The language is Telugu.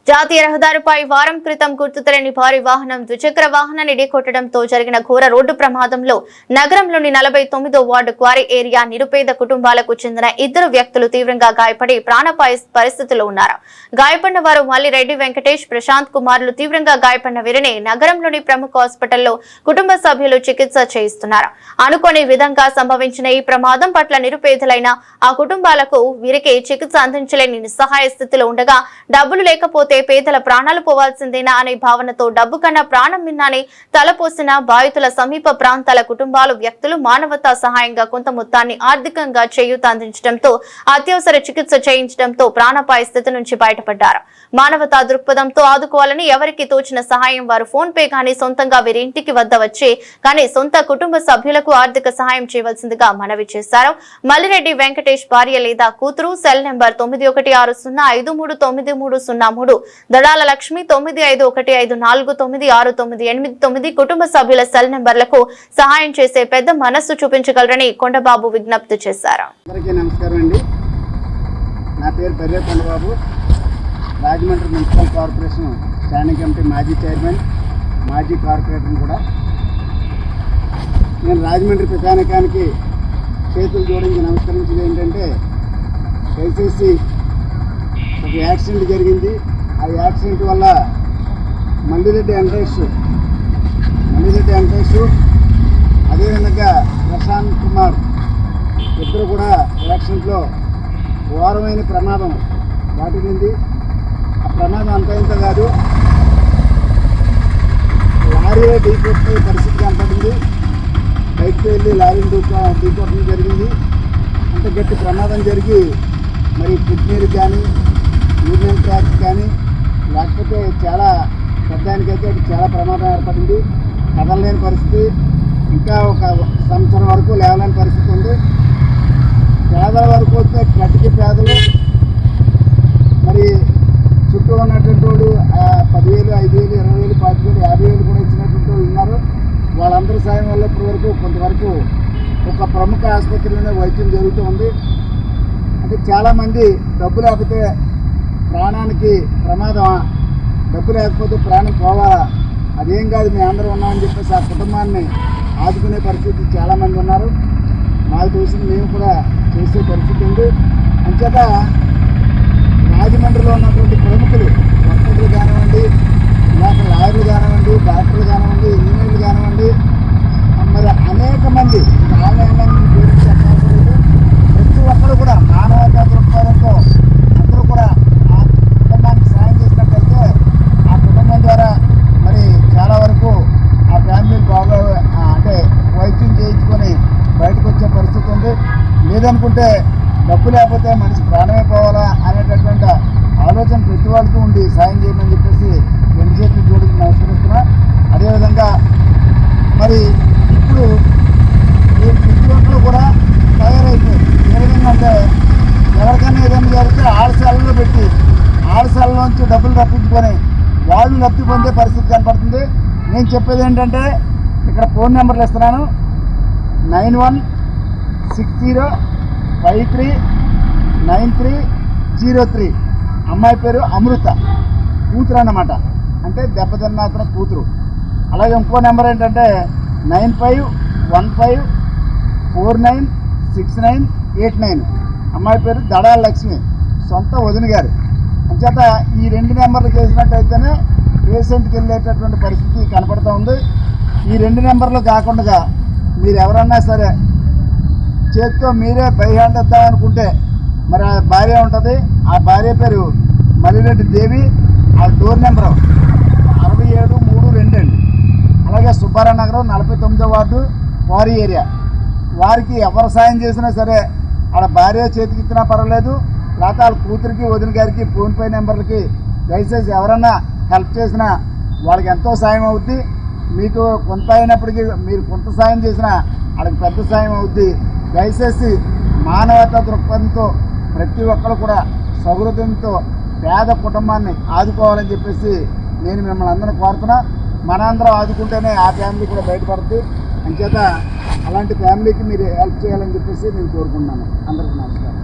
జాతీయ రహదారిపై వారం క్రితం గుర్తు తెలియని భారీ వాహనం ద్విచక్ర వాహనాన్ని ఢీకొట్టడంతో జరిగిన ఘోర రోడ్డు ప్రమాదంలో నగరంలోని 49వ వార్డు క్వారీ ఏరియా నిరుపేద కుటుంబాలకు చెందిన ఇద్దరు వ్యక్తులు తీవ్రంగా గాయపడి ప్రాణాపాయ పరిస్థితిలో ఉన్నారు. గాయపడిన వారు మల్లిరెడ్డి వెంకటేష్, ప్రశాంత్ కుమార్లు. తీవ్రంగా గాయపడిన వీరిని నగరంలోని ప్రముఖ హాస్పిటల్లో కుటుంబ సభ్యులు చికిత్స చేయిస్తున్నారు. అనుకోని విధంగా సంభవించిన ఈ ప్రమాదం పట్ల నిరుపేదలైన ఆ కుటుంబాలకు వీరికి చికిత్స అందించలేని నిస్సహాయ స్థితిలో ఉండగా డబ్బులు లేకపోతే పేదల ప్రాణాలు పోవాల్సిందేనా అనే భావనతో డబ్బు కన్నా ప్రాణం మిన్నాని తలపోసిన బాధితుల సమీప ప్రాంతాల కుటుంబాలు, వ్యక్తులు మానవతా సహాయంగా కొంత మొత్తాన్ని ఆర్థికంగా చేయూత అందించడంతో అత్యవసర చికిత్స చేయించడంతో ప్రాణాపాయ స్థితి నుంచి బయటపడ్డారు. మానవతా దృక్పథంతో ఆదుకోవాలని ఎవరికి తోచిన సహాయం వారు ఫోన్ పే కానీ సొంతంగా వీరి ఇంటికి వద్ద వచ్చి కానీ సొంత కుటుంబ సభ్యులకు ఆర్థిక సహాయం చేయవలసిందిగా మనవి చేశారు. మల్లిరెడ్డి వెంకటేష్ భార్య లేదా కూతురు. Cell number 9160539303, Dadala Lakshmi 9515549698. కుటుంబ సభ్యుల సెల్ నెంబర్లకు సహాయం చేసే పెద్ద మనస్సు చూపించగలరని కొండబాబు విజ్ఞప్తి చేశారు. నమస్కారం అండి, నా పేరు బర్రే Kondababu, Rajahmundry municipal corporation standing committee మాజీ చైర్మన్, మాజీ కార్పొరేటర్ కూడా. నేను రాజమండ్రి ప్రజానికానికి చేతులు జోడించి నమస్కరించేది ఏంటంటే, దయచేసి ఒక యాక్సిడెంట్ జరిగింది. ఆ యాక్సిడెంట్ వల్ల మల్లిరెడ్డి వెంకటేష్ అదేవిధంగా ప్రశాంత్ కుమార్ ఇద్దరు కూడా యాక్సిడెంట్లో ఘోరమైన ప్రమాదం వాటిల్లింది. ఆ ప్రమాదం అంత ఇంత కాదు, లారీ ఢీకొట్టే పరిస్థితి కనపడింది. బైక్కి వెళ్ళి లారీని ఢీకొట్టడం జరిగింది. అంత గట్టి ప్రమాదం జరిగి మరి కిడ్నీలు కానీ యూరినల్ ట్రాక్ కానీ లేకపోతే చాలా పెద్దానికైతే చాలా ప్రమాదం ఏర్పడింది. కదలలేని పరిస్థితి, ఇంకా ఒక సంవత్సరం వరకు లేవలేని పరిస్థితి ఉంది. పేదల వరకు వస్తే కటికి పేదలు, మరి చుట్టూ ఉన్నటువంటి వాళ్ళు 10,000, 5,000, 20,000, 25,000, 50,000 కూడా ఇచ్చినటువంటి వాళ్ళు ఉన్నారు. వాళ్ళందరి సాయం వల్ల ఇప్పటి వరకు కొంతవరకు ఒక ప్రముఖ ఆసుపత్రిలోనే వైద్యం జరుగుతూ ఉంది. అంటే చాలామంది డబ్బు లేకపోతే ప్రాణానికి ప్రమాదమా, డబ్బు లేకపోతే ప్రాణం పోవాలా, అదేం కాదు మేము అందరూ ఉన్నామని చెప్పేసి ఆ కుటుంబాన్ని ఆదుకునే పరిస్థితి చాలామంది ఉన్నారు. మాకు తెలిసింది మేము కూడా చేసే పరిస్థితి ఉంది. అంచేత రాజమండ్రిలో ఉన్నటువంటి ప్రముఖులు, వర్తకులు కానివ్వండి, లేక లాయర్లు కానివ్వండి, డాక్టర్లు కానివ్వండి, ఇంజనీర్లు కానివ్వండి, మరి అనేక మంది పేరు చెప్పలేదు, ప్రతి ఒక్కరు కూడా మానవతా దృక్పథంతో అందరూ కూడా ఆ కుటుంబానికి సాయం చేసినట్టయితే ఆ కుటుంబం ద్వారా మరి చాలా వరకు ఆ ఫ్యామిలీ బాగా అంటే వైద్యం చేయించుకొని బయటకు వచ్చే పరిస్థితి ఉంది. లేదనుకుంటే డబ్బు లేకపోతే మనిషి ప్రాణమే పోవాలా అనేటటువంటి ఆలోచన ప్రతి వాళ్ళకి ఉండి సాయం చేయమని చెప్పేసి రెండు చేతులు జోడించి నమస్కరిస్తున్నా. అదేవిధంగా మరి ఇప్పుడు ప్రతి ఒక్కరు కూడా తయారైపోయి ఏ విధంగా అంటే ఎవరికైనా ఏదైనా జరిగితే ఆడశాలలో పెట్టి ఆడశాలలోంచి డబ్బులు రప్పించుకొని వాళ్ళు లబ్ధి పొందే పరిస్థితి కనపడుతుంది. నేను చెప్పేది ఏంటంటే, ఇక్కడ ఫోన్ నెంబర్లు ఇస్తున్నాను, 9160539303. అమ్మాయి పేరు అమృత, కూతురు అన్నమాట, అంటే దెబ్బతిన్న అతను కూతురు. అలాగే ఇంకో నెంబర్ ఏంటంటే 9515496989. అమ్మాయి పేరు దడాల లక్ష్మి, సొంత వదిన గారు. అంచేత ఈ రెండు నెంబర్లు చేసినట్టయితేనే పేషెంట్కి వెళ్ళేటటువంటి పరిస్థితి కనపడుతూ ఉంది. ఈ రెండు నెంబర్లు కాకుండా మీరు ఎవరన్నా సరే చేతితో మీరే బై హ్యాండ్ ఇద్దామనుకుంటే మరి ఆ భార్య ఉంటుంది, ఆ భార్య పేరు మల్లిరెడ్డి దేవి, ఆ డోర్ నెంబరు 67322. అలాగే సుబ్బారావు నగరం 49వ వార్డు క్వారీ ఏరియా. వారికి ఎవరు సాయం చేసినా సరే వాళ్ళ భార్య చేతికి ఇచ్చినా పర్వాలేదు, లేకపోతే వాళ్ళ కూతురికి వదిన గారికి ఫోన్పే నెంబర్లకి దయచేసి ఎవరన్నా హెల్ప్ చేసినా వాళ్ళకి ఎంతో సాయం అవుద్ది. మీకు కొంత అయినప్పటికీ మీరు కొంత సాయం చేసినా వాళ్ళకి పెద్ద సాయం అవుద్ది. దయచేసి మానవతా దృక్పథంతో ప్రతి ఒక్కరు కూడా సౌహృదంతో పేద కుటుంబాన్ని ఆదుకోవాలని చెప్పేసి నేను మిమ్మల్ని అందరినీ కోరుతున్నా. మనందరం ఆదుకుంటేనే ఆ ఫ్యామిలీ కూడా బయటపడుతుంది. అంచేత అలాంటి ఫ్యామిలీకి మీరు హెల్ప్ చేయాలని చెప్పేసి నేను కోరుకుంటున్నాను. అందరికీ నమస్కారం.